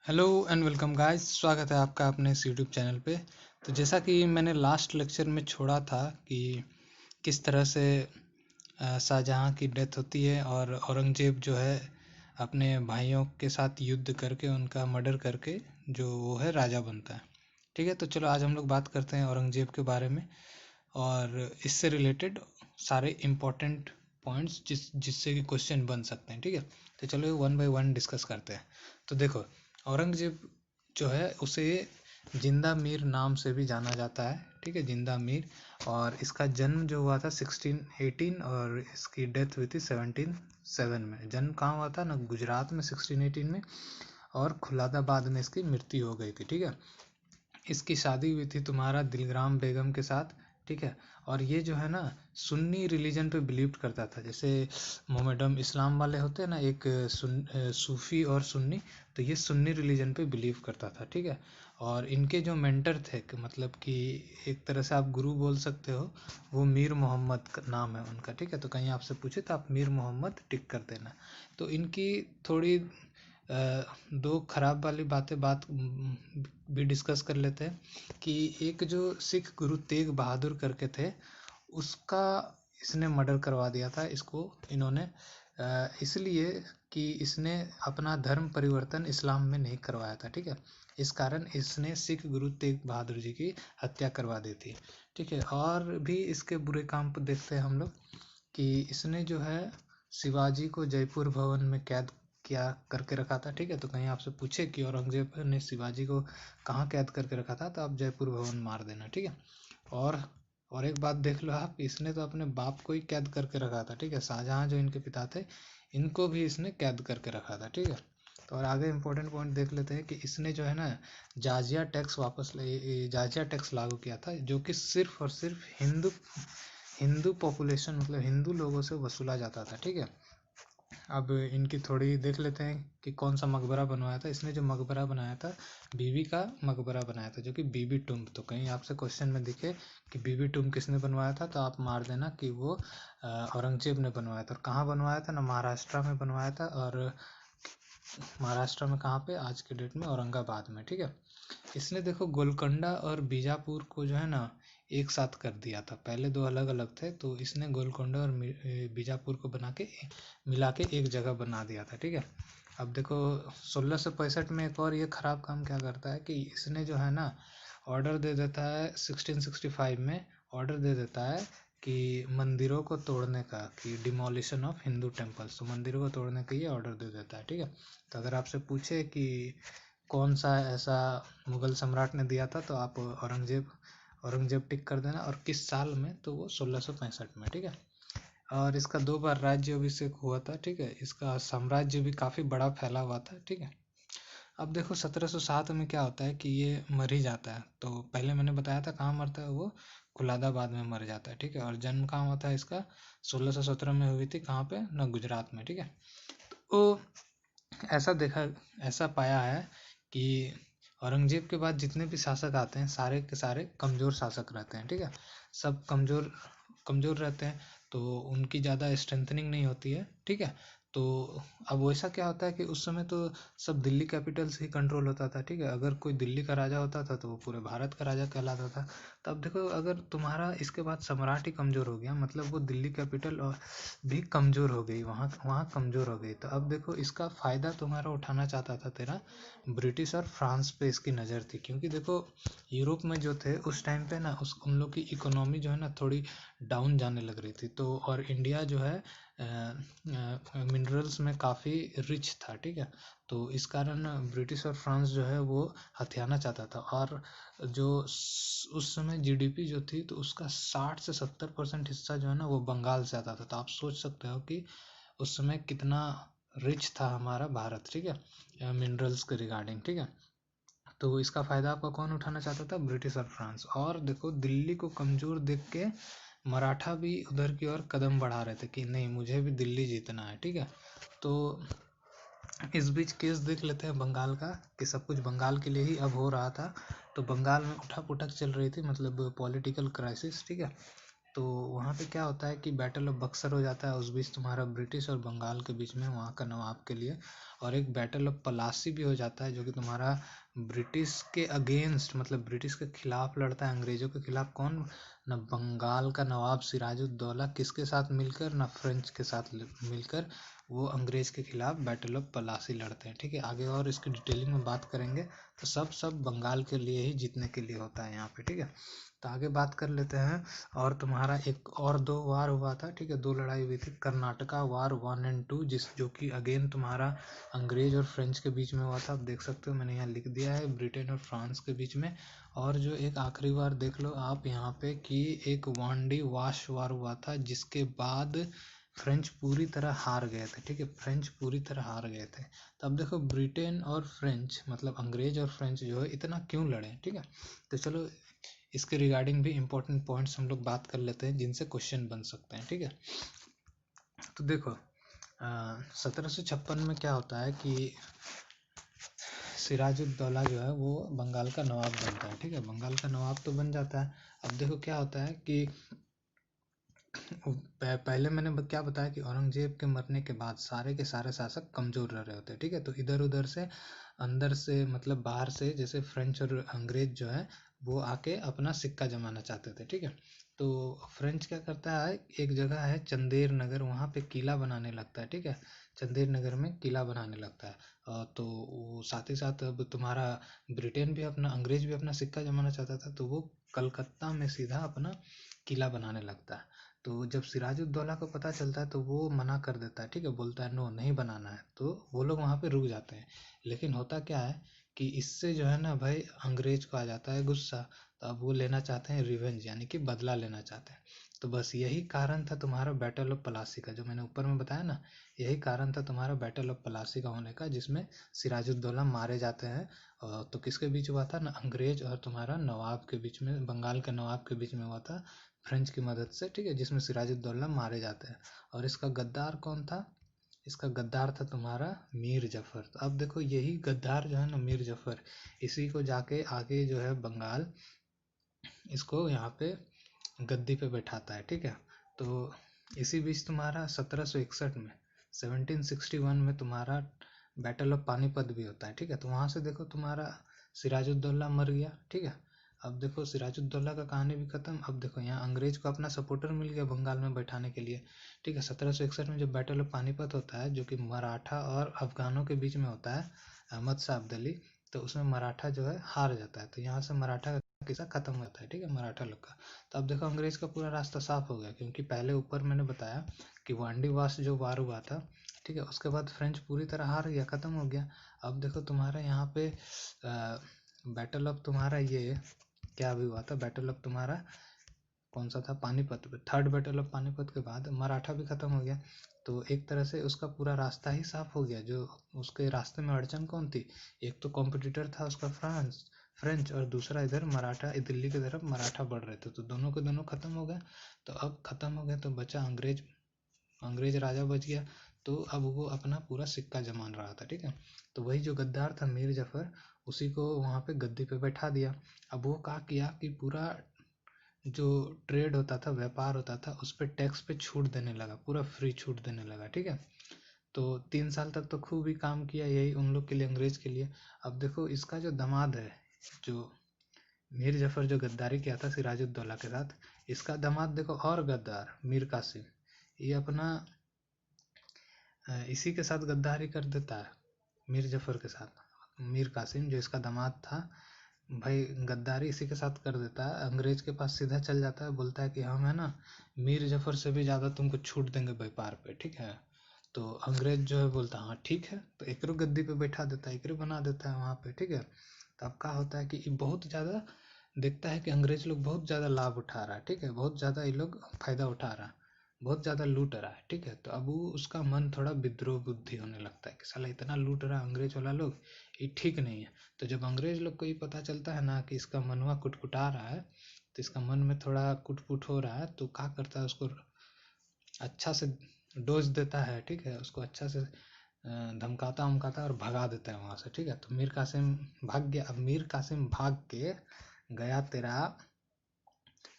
Hello and welcome guys, स्वागत है आपका अपने इस यूट्यूब चैनल पे। तो जैसा कि मैंने लास्ट लेक्चर में छोड़ा था कि किस तरह से शाहजहाँ की डेथ होती है और औरंगजेब जो है अपने भाइयों के साथ युद्ध करके उनका मर्डर करके जो वो है राजा बनता है। ठीक है, तो चलो आज हम लोग बात करते हैं औरंगजेब के बारे में और इससे रिलेटेड सारे इम्पोर्टेंट पॉइंट्स जिससे कि क्वेश्चन बन सकते हैं। ठीक है, तो चलो वन बाय वन डिस्कस करते हैं। तो देखो, औरंगजेब जो है उसे जिंदा मीर नाम से भी जाना जाता है। ठीक है, जिंदा मीर। और इसका जन्म जो हुआ था 1618 और इसकी डेथ हुई थी 1707 में। जन्म कहाँ हुआ था ना, गुजरात में 1618 में, और खुलादाबाद में इसकी मृत्यु हो गई थी। ठीक है, इसकी शादी हुई थी तुम्हारा दिलग्राम बेगम के साथ। ठीक है, और ये जो है ना सुन्नी रिलीजन पे बिलीव करता था। जैसे मोहम्मडम इस्लाम वाले होते हैं ना, एक सूफी और सुन्नी, तो ये सुन्नी रिलीजन पे बिलीव करता था। ठीक है, और इनके जो मेंटर थे मतलब कि एक तरह से आप गुरु बोल सकते हो, वो मीर मोहम्मद नाम है उनका। ठीक है, तो कहीं आपसे पूछे तो आप मीर मोहम्मद टिक कर देना। तो इनकी थोड़ी दो खराब वाली बात भी डिस्कस कर लेते हैं कि एक जो सिख गुरु तेग बहादुर करके थे, उसका इसने मर्डर करवा दिया था इसको इन्होंने, इसलिए कि इसने अपना धर्म परिवर्तन इस्लाम में नहीं करवाया था। ठीक है, इस कारण इसने सिख गुरु तेग बहादुर जी की हत्या करवा दी थी। ठीक है, और भी इसके बुरे काम पर देखते हैं हम लोग कि इसने जो है शिवाजी को जयपुर भवन में कैद किया करके रखा था। ठीक है, तो कहीं आपसे पूछे कि औरंगजेब ने शिवाजी को कहाँ कैद करके रखा था, तो आप जयपुर भवन मार देना। ठीक है, और और एक बात देख लो आप, इसने तो अपने बाप को ही कैद करके रखा था। ठीक है, शाहजहाँ जो इनके पिता थे, इनको भी इसने कैद करके रखा था। ठीक है, तो और आगे इंपॉर्टेंट पॉइंट देख लेते हैं कि इसने जो है ना जाजिया टैक्स लागू किया था, जो कि सिर्फ और सिर्फ हिंदू पॉपुलेशन मतलब हिंदू लोगों से वसूला जाता था। ठीक है, अब इनकी थोड़ी देख लेते हैं कि कौन सा मकबरा बनवाया था। इसने जो मकबरा बनाया था, बीबी का मकबरा बनाया था, जो कि बीबी टुम्ब। तो कहीं आपसे क्वेश्चन में दिखे कि बीबी टुम्ब किसने बनवाया था, तो आप मार देना कि वो औरंगजेब ने बनवाया था। और कहाँ बनवाया था ना, महाराष्ट्र में बनवाया था। और महाराष्ट्र में कहाँ पे, आज के डेट में औरंगाबाद में। ठीक है, इसने देखो गोलकोंडा और बीजापुर को जो है ना एक साथ कर दिया था। पहले दो अलग अलग थे, तो इसने गोलकोंडा और बीजापुर को बना के मिला के एक जगह बना दिया था। ठीक है, अब देखो 1665 में एक और ये खराब काम क्या करता है कि इसने जो है ना ऑर्डर दे देता है 1665 में, ऑर्डर दे देता है कि मंदिरों को तोड़ने का, कि डिमोलिशन ऑफ हिंदू टेम्पल्स, तो मंदिरों को तोड़ने का ये ऑर्डर दे देता है। ठीक है, तो अगर आपसे पूछे कि कौन सा ऐसा मुगल सम्राट ने दिया था, तो आप औरंगजेब टिक कर देना। और किस साल में, तो वो 1665 में। ठीक है, और इसका 2 बार राज्य अभिषेक हुआ था। ठीक है, इसका साम्राज्य भी काफ़ी बड़ा फैला हुआ था। ठीक है, अब देखो 1707 में क्या होता है कि ये मर ही जाता है। तो पहले मैंने बताया था कहाँ मरता है वो, खुलादाबाद में मर जाता है। ठीक है, और जन्म कहाँ हुआ था इसका, 1617 में हुई थी। कहाँ पे ना, गुजरात में। ठीक है, तो ऐसा पाया है कि औरंगजेब के बाद जितने भी शासक आते हैं, सारे के सारे कमज़ोर शासक रहते हैं। ठीक है, सब कमज़ोर कमज़ोर रहते हैं, तो उनकी ज़्यादा स्ट्रेंथनिंग नहीं होती है। ठीक है, तो अब वैसा क्या होता है कि उस समय तो सब दिल्ली कैपिटल से ही कंट्रोल होता था। ठीक है, अगर कोई दिल्ली का राजा होता था तो वो पूरे भारत का राजा कहलाता था। तो अब देखो, अगर तुम्हारा इसके बाद सम्राट ही कमज़ोर हो गया, मतलब वो दिल्ली कैपिटल और भी कमज़ोर हो गई, वहाँ वहाँ कमज़ोर हो गई। तो अब देखो, इसका फ़ायदा तुम्हारा उठाना चाहता था तेरा ब्रिटिश और फ्रांस पे इसकी नज़र थी। क्योंकि देखो, यूरोप में जो थे उस टाइम पे ना, उस उन लोग की इकोनॉमी जो है ना थोड़ी डाउन जाने लग रही थी। तो और इंडिया जो है मिनरल्स में काफ़ी रिच था। ठीक है, तो इस कारण ब्रिटिश और फ्रांस जो है वो हथियाना चाहता था। और जो उस समय जीडीपी जो थी, तो उसका 60 से 70% हिस्सा जो है ना वो बंगाल से आता था। तो आप सोच सकते हो कि उस समय कितना रिच था हमारा भारत। ठीक है, मिनरल्स के रिगार्डिंग। ठीक है, तो इसका फ़ायदा आपका कौन उठाना चाहता था, ब्रिटिश और फ्रांस। और देखो, दिल्ली को कमज़ोर देख के मराठा भी उधर की ओर कदम बढ़ा रहे थे कि नहीं, मुझे भी दिल्ली जीतना है। ठीक है, तो इस बीच केस देख लेते हैं बंगाल का, कि सब कुछ बंगाल के लिए ही अब हो रहा था। तो बंगाल में उठक पुठक चल रही थी, मतलब पॉलिटिकल क्राइसिस। ठीक है, तो वहाँ पे क्या होता है कि बैटल ऑफ बक्सर हो जाता है उस बीच तुम्हारा ब्रिटिश और बंगाल के बीच में, वहाँ का नवाब के लिए। और एक बैटल ऑफ पलासी भी हो जाता है जो कि तुम्हारा ब्रिटिश के अगेंस्ट, मतलब ब्रिटिश के खिलाफ लड़ता है, अंग्रेजों के खिलाफ। कौन? ना बंगाल का नवाब सिराजुद्दौला किसके साथ मिलकर, ना फ्रेंच के साथ मिलकर वो अंग्रेज के खिलाफ बैटल ऑफ पलासी लड़ते हैं। ठीक है, आगे और इसकी डिटेलिंग में बात करेंगे। तो सब बंगाल के लिए ही जीतने के लिए होता है यहाँ पे। ठीक है, तो आगे बात कर लेते हैं। और तुम्हारा एक और 2 वार हुआ था। ठीक है, 2 लड़ाई हुई थी। कर्नाटका वार 1 और 2, जो कि अगेन तुम्हारा अंग्रेज और फ्रेंच के बीच में हुआ था। आप देख सकते हो, मैंने यहाँ लिख दिया है, ब्रिटेन और फ्रांस के बीच में। और जो एक आखिरी वार देख लो आप यहाँ पे कि एक वांडी वाश वार हुआ था, जिसके बाद फ्रेंच पूरी तरह हार गए थे। ठीक है, फ्रेंच पूरी तरह हार गए थे। तो अब देखो, ब्रिटेन और फ्रेंच, मतलब अंग्रेज और फ्रेंच जो है इतना क्यों लड़े। ठीक है, तो चलो इसके रिगार्डिंग भी इम्पोर्टेंट पॉइंट्स हम लोग बात कर लेते हैं जिनसे क्वेश्चन बन सकते हैं। ठीक है, तो देखो 1756 में क्या होता है कि सिराजुद्दौला जो है वो बंगाल का नवाब बनता है। ठीक है, बंगाल का नवाब तो बन जाता है। अब देखो क्या होता है कि पहले मैंने क्या बताया कि औरंगजेब के मरने के बाद सारे के सारे शासक कमजोर रह रहे होते हैं। ठीक है, तो इधर उधर से, अंदर से, मतलब बाहर से, जैसे फ्रेंच और अंग्रेज जो है वो आके अपना सिक्का जमाना चाहते थे। ठीक है, तो फ्रेंच क्या करता है, एक जगह है चंदेर नगर, वहाँ पे किला बनाने लगता है। ठीक है, चंदेर नगर में किला बनाने लगता है। तो वो साथ ही साथ अब तुम्हारा ब्रिटेन भी अपना, अंग्रेज भी अपना सिक्का जमाना चाहता था, तो वो कलकत्ता में सीधा अपना किला बनाने लगता है। तो जब सिराजुद्दौला को पता चलता है तो वो मना कर देता है। ठीक है, बोलता है नो, नहीं बनाना है। तो वो लोग वहाँ पे रुक जाते हैं। लेकिन होता क्या है कि इससे जो है ना भाई, अंग्रेज को आ जाता है गुस्सा। तो अब वो लेना चाहते हैं रिवेंज, यानी कि बदला लेना चाहते हैं। तो बस यही कारण था तुम्हारा बैटल ऑफ पलासी का, जो मैंने ऊपर में बताया ना, यही कारण था तुम्हारा बैटल ऑफ पलासी का होने का, जिसमें सिराजुद्दौला मारे जाते हैं। तो किसके बीच हुआ था ना, अंग्रेज और तुम्हारा नवाब के बीच में, बंगाल के नवाब के बीच में हुआ था, फ्रेंच की मदद से। ठीक है, जिसमें सिराजुद्दौला मारे जाते हैं। और इसका गद्दार कौन था? इसका गद्दार था तुम्हारा मीर जफर। तो अब देखो, यही गद्दार जो है ना, मीर जफर, इसी को जाके आगे जो है बंगाल, इसको यहाँ पे गद्दी पे बैठाता है। ठीक है, तो इसी बीच तुम्हारा 1761 में, 1761 में तुम्हारा बैटल ऑफ पानीपत भी होता है। ठीक है, तो वहाँ से देखो तुम्हारा सिराजुद्दौला मर गया। ठीक है, अब देखो सिराजुद्दौला का कहानी भी खत्म। अब देखो यहाँ अंग्रेज को अपना सपोर्टर मिल गया बंगाल में बैठाने के लिए। ठीक है, 1761 में जब बैटल ऑफ पानीपत होता है, जो कि मराठा और अफगानों के बीच में होता है, अहमद शाह अब्दाली, तो उसमें मराठा जो है हार जाता है। तो यहाँ से मराठा का किस्सा खत्म हो जाता है। ठीक है, मराठा लोग का। तो अब देखो अंग्रेज का पूरा रास्ता साफ हो गया, क्योंकि पहले ऊपर मैंने बताया कि वांडीवास जो वार हुआ था, ठीक है, उसके बाद फ्रेंच पूरी तरह हार गया, खत्म हो गया। अब देखो तुम्हारा यहाँ पे बैटल ऑफ तुम्हारा ये क्या भी हुआ था, बैटल ऑफ तुम्हारा कौन सा था, पानीपत पे। थर्ड बैटल ऑफ पानीपत के बाद मराठा भी खत्म हो गया। तो एक तरह से उसका पूरा रास्ता ही साफ हो गया। जो उसके रास्ते में अड़चन कौन थी, एक तो कॉम्पिटिटर था उसका फ्रेंच, और दूसरा इधर मराठा, दिल्ली की तरफ मराठा बढ़ रहे थे। तो दोनों के दोनों खत्म हो गए। तो अब खत्म हो गया तो बचा अंग्रेज, अंग्रेज राजा बच गया। तो अब वो अपना पूरा सिक्का जमान रहा था। ठीक है, तो वही जो गद्दार था मीर जफर, उसी को वहाँ पे गद्दी पे बैठा दिया। अब वो क्या किया कि पूरा जो ट्रेड होता था, व्यापार होता था, उस पर टैक्स पे छूट देने लगा, पूरा फ्री छूट देने लगा। ठीक है, तो 3 साल तक तो खूब ही काम किया, यही उन लोग के लिए, अंग्रेज के लिए। अब देखो इसका जो दामाद है, जो मीर जफर जो गद्दारी किया था सिराजुद्दौला के साथ, इसका दामाद देखो और गद्दार, मीर कासिम, ये अपना इसी के साथ गद्दारी कर देता है, मीर जफर के साथ। मीर कासिम जो इसका दामाद था भाई, गद्दारी इसी के साथ कर देता है, अंग्रेज के पास सीधा चल जाता है, बोलता है कि हम है ना मीर जफर से भी ज़्यादा तुमको छूट देंगे व्यापार पे। ठीक है, तो अंग्रेज जो है बोलता है हाँ ठीक है, तो एकरो गद्दी पे बैठा देता है, एकरो बना देता है वहाँ पे। ठीक है, तो अब क्या होता है कि बहुत ज़्यादा देखता है कि अंग्रेज लोग बहुत ज़्यादा लाभ उठा रहा है। ठीक है, बहुत ज़्यादा ये लोग फायदा उठा रहा है, बहुत ज़्यादा लूट रहा है। ठीक है, तो अब वो उसका मन थोड़ा विद्रोह बुद्धि होने लगता है कि साला इतना लूट रहा है अंग्रेज वाला लोग, ये ठीक नहीं है। तो जब अंग्रेज लोग को ये पता चलता है ना कि इसका मनवा कुटकुटा रहा है, तो इसका मन में थोड़ा कुटपुट हो रहा है, तो क्या करता है, उसको अच्छा से डोज देता है। ठीक है, उसको अच्छा से धमकाता उमकाता और भगा देता है वहाँ से। ठीक है, तो मीर कासिम भाग गया। अब मीर कासिम भाग के गया तेरा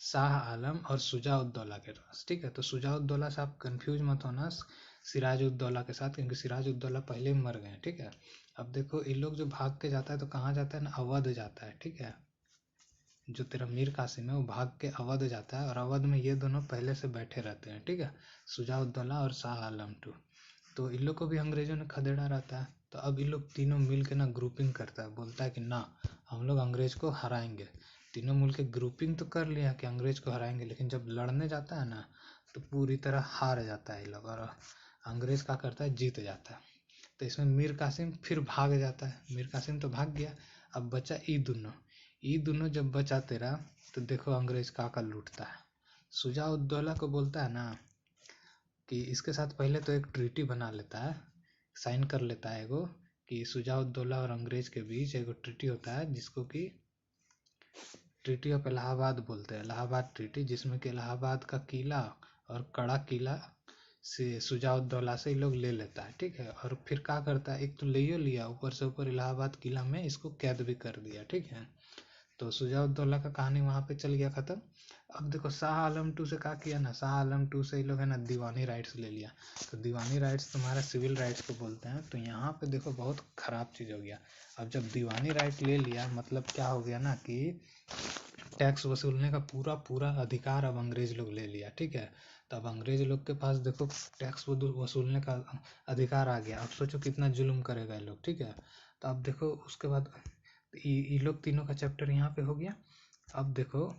शाह आलम और शुजा-उद-दौला के पास, ठीक है। तो शुजा-उद-दौला से आप कंफ्यूज मत होना सिराज-उद-दौला के साथ, क्योंकि सिराज-उद-दौला पहले ही मर गए, ठीक है। अब देखो ये लोग जो भाग के जाता है तो कहाँ जाता है ना, अवध जाता है, ठीक है। जो तेरा मीर कासिम है वो भाग के अवध जाता है, और अवध में ये दोनों पहले से बैठे रहते हैं, ठीक है, शुजा-उद-दौला और शाह आलम टू। तो इन लोग को भी अंग्रेजों ने खदेड़ा रहता है। तो अब इन लोग तीनों मिल के ना ग्रुपिंग करता है, बोलता है कि ना हम लोग अंग्रेज को हराएंगे। तीनों मिल के ग्रुपिंग तो कर लिया कि अंग्रेज को हराएंगे, लेकिन जब लड़ने जाता है ना तो पूरी तरह हार जाता है ये लोग, और अंग्रेज क्या करता है, जीत जाता है। तो इसमें मीर कासिम फिर भाग जाता है, मीर कासिम तो भाग गया। अब बचा ई दोनों जब बचा तेरा, तो देखो अंग्रेज का लूटता है। शुजा-उद-दौला को बोलता है ना कि इसके साथ पहले तो एक ट्रीटी बना लेता है, साइन कर लेता है एगो, कि शुजा-उद-दौला और अंग्रेज के बीच एगो ट्रीटी होता है जिसको कि ट्रीटी ऑफ इलाहाबाद बोलते हैं, इलाहाबाद ट्रीटी, जिसमें कि इलाहाबाद का किला और कड़ा किला से शुजा-उद-दौला से ये लोग ले लेता है, ठीक है। और फिर क्या करता है, एक तो ले लिया, ऊपर से ऊपर इलाहाबाद किला में इसको कैद भी कर दिया, ठीक है। तो शुजा-उद-दौला का कहानी वहाँ पे चल गया खत्म। अब देखो शाह आलम टू से क्या किया ना, शाह आलम टू से ये लोग है ना दीवानी राइट्स ले लिया। तो दीवानी राइट्स तुम्हारा सिविल राइट्स को बोलते हैं। तो यहाँ पे देखो बहुत खराब चीज़ हो गया। अब जब दीवानी राइट ले लिया, मतलब क्या हो गया ना कि टैक्स वसूलने का पूरा पूरा अधिकार अब अंग्रेज लोग ले लिया, ठीक है। तब अंग्रेज लोग के पास देखो टैक्स वसूलने का अधिकार आ गया। अब सोचो कितना जुल्म करेगा ये लोग, ठीक है। तो अब देखो उसके बाद ये लोग तीनों का चैप्टर यहाँ पे हो गया। अब देखो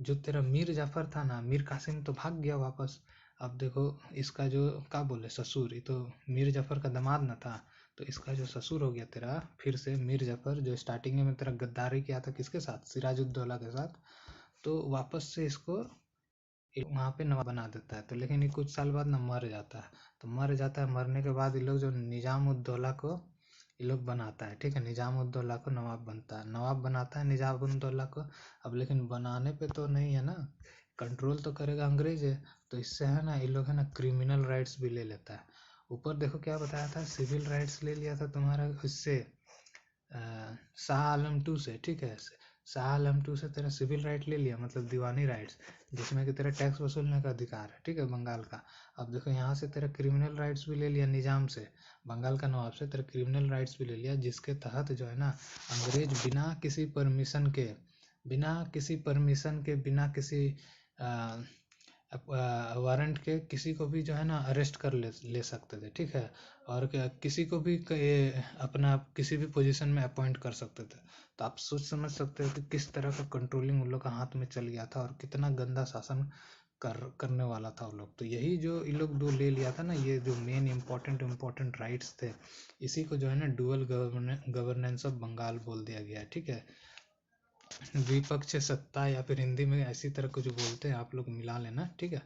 जो तेरा मीर जाफर था ना, मीर कासिम तो भाग गया वापस। अब देखो इसका जो क्या बोले ससुर, ये तो मीर जाफर का दामाद न था, तो इसका जो ससुर हो गया तेरा फिर से मीर जाफर, जो स्टार्टिंग में तेरा गद्दारी किया था किसके साथ, सिराजुद्दौला के साथ, तो वापस से इसको वहाँ पे नवाब बना देता है। तो लेकिन ये कुछ साल बाद ना मर जाता है। तो मर जाता है, मरने के बाद ये लोग जो निजाम-उद-दौला को ये लोग बनाता है, ठीक है। निजाम-उद-दौला को नवाब बनता है, नवाब बनाता है निजाम-उद-दौला को। अब लेकिन बनाने पे तो नहीं है ना, कंट्रोल तो करेगा अंग्रेज है। तो इससे है ना ये लोग है ना क्रिमिनल राइट्स भी ले लेता है। ऊपर देखो क्या बताया था, सिविल राइट्स ले लिया था तुम्हारा इससे शाह आलम टू से, ठीक है। शाह आलम टू से तेरा सिविल राइट ले लिया, मतलब दीवानी राइट्स, जिसमें कि तेरा टैक्स वसूलने का अधिकार है, ठीक है, बंगाल का। अब देखो यहाँ से तेरा क्रिमिनल राइट्स भी ले लिया निजाम से, बंगाल का नवाब से तेरा क्रिमिनल राइट्स भी ले लिया, जिसके तहत जो है ना अंग्रेज बिना किसी वारंट के किसी को भी जो है ना अरेस्ट कर ले सकते थे, ठीक है। और किसी को भी अपना किसी भी पोजीशन में अपॉइंट कर सकते थे। तो आप सोच समझ सकते हो कि किस तरह का कंट्रोलिंग उन लोग का हाथ में चल गया था, और कितना गंदा शासन करने वाला था वो लोग। तो यही जो ये लोग दो ले लिया था ना, ये जो मेन इम्पोर्टेंट राइट्स थे, इसी को जो है ना डुअल गवर्नेंस ऑफ बंगाल बोल दिया गया है, ठीक है। द्विपक्ष सत्ता, या फिर हिंदी में ऐसी तरह कुछ बोलते हैं, आप लोग मिला लेना, ठीक है।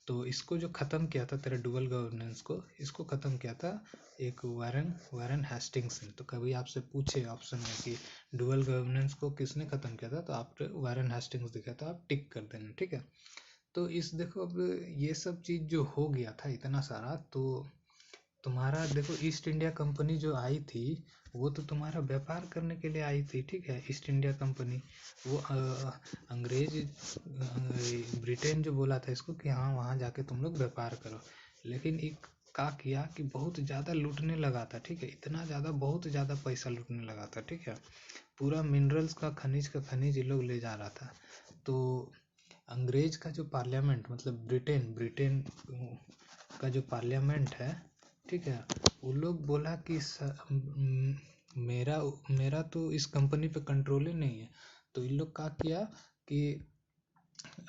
तो इसको जो खत्म किया था तेरा डुअल गवर्नेंस को, इसको खत्म किया था एक वारन हेस्टिंग्स ने। तो कभी आपसे पूछे ऑप्शन में कि डुअल गवर्नेंस को किसने खत्म किया था, तो आप वारन हेस्टिंग्स दिखा, तो आप टिक कर देना, ठीक है। तो इस देखो अब ये सब चीज जो हो गया था इतना सारा, तो तुम्हारा देखो ईस्ट इंडिया कंपनी जो आई थी, वो तो तुम्हारा व्यापार करने के लिए आई थी, ठीक है। ईस्ट इंडिया कंपनी वो अंग्रेज ब्रिटेन जो बोला था इसको कि हाँ वहाँ जाके तुम लोग व्यापार करो, लेकिन एक का किया कि बहुत ज़्यादा लूटने लगा था, ठीक है। इतना ज़्यादा बहुत ज़्यादा पैसा लूटने लगा था, ठीक है। पूरा मिनरल्स का खनिज ये लोग ले जा रहा था। तो अंग्रेज का जो पार्लियामेंट, मतलब ब्रिटेन का जो पार्लियामेंट है, ठीक है, वो लोग बोला कि मेरा मेरा तो इस कंपनी पे कंट्रोल ही नहीं है। तो इन लोग क्या किया कि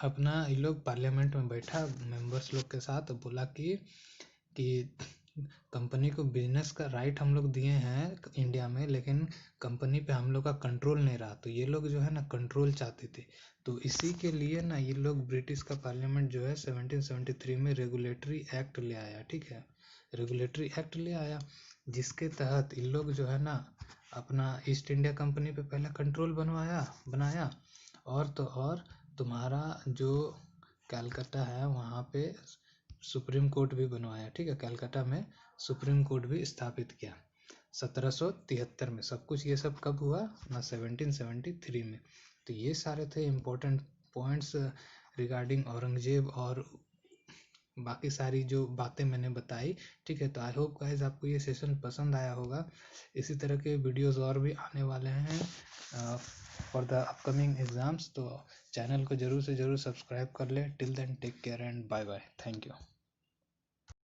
अपना ये लोग पार्लियामेंट में बैठा मेंबर्स लोग के साथ, बोला कि कंपनी को बिजनेस का राइट हम लोग दिए हैं इंडिया में, लेकिन कंपनी पे हम लोग का कंट्रोल नहीं रहा। तो ये लोग जो है ना कंट्रोल चाहते थे। तो इसी के लिए ना ये लोग ब्रिटिश का पार्लियामेंट जो है 1773 में रेगुलेटरी एक्ट ले आया, ठीक है। रेगुलेटरी एक्ट ले आया, जिसके तहत इन लोग जो है ना अपना ईस्ट इंडिया कंपनी पे पहले कंट्रोल बनाया, और तो और तुम्हारा जो कलकत्ता है वहाँ पे सुप्रीम कोर्ट भी बनवाया, ठीक है। कलकत्ता में सुप्रीम कोर्ट भी स्थापित किया 1773 में। सब कुछ ये सब कब हुआ ना, 1773 में। तो ये सारे थे इम्पोर्टेंट पॉइंट्स रिगार्डिंग औरंगजेब और बाकी सारी जो बातें मैंने बताई। ठीक है, तो आई होप गाइस आपको ये सेशन पसंद आया होगा। इसी तरह के वीडियोस और भी आने वाले हैं फॉर द अपकमिंग एग्जाम्स, तो चैनल को जरूर से जरूर सब्सक्राइब कर ले। Till then take care and bye bye, thank you.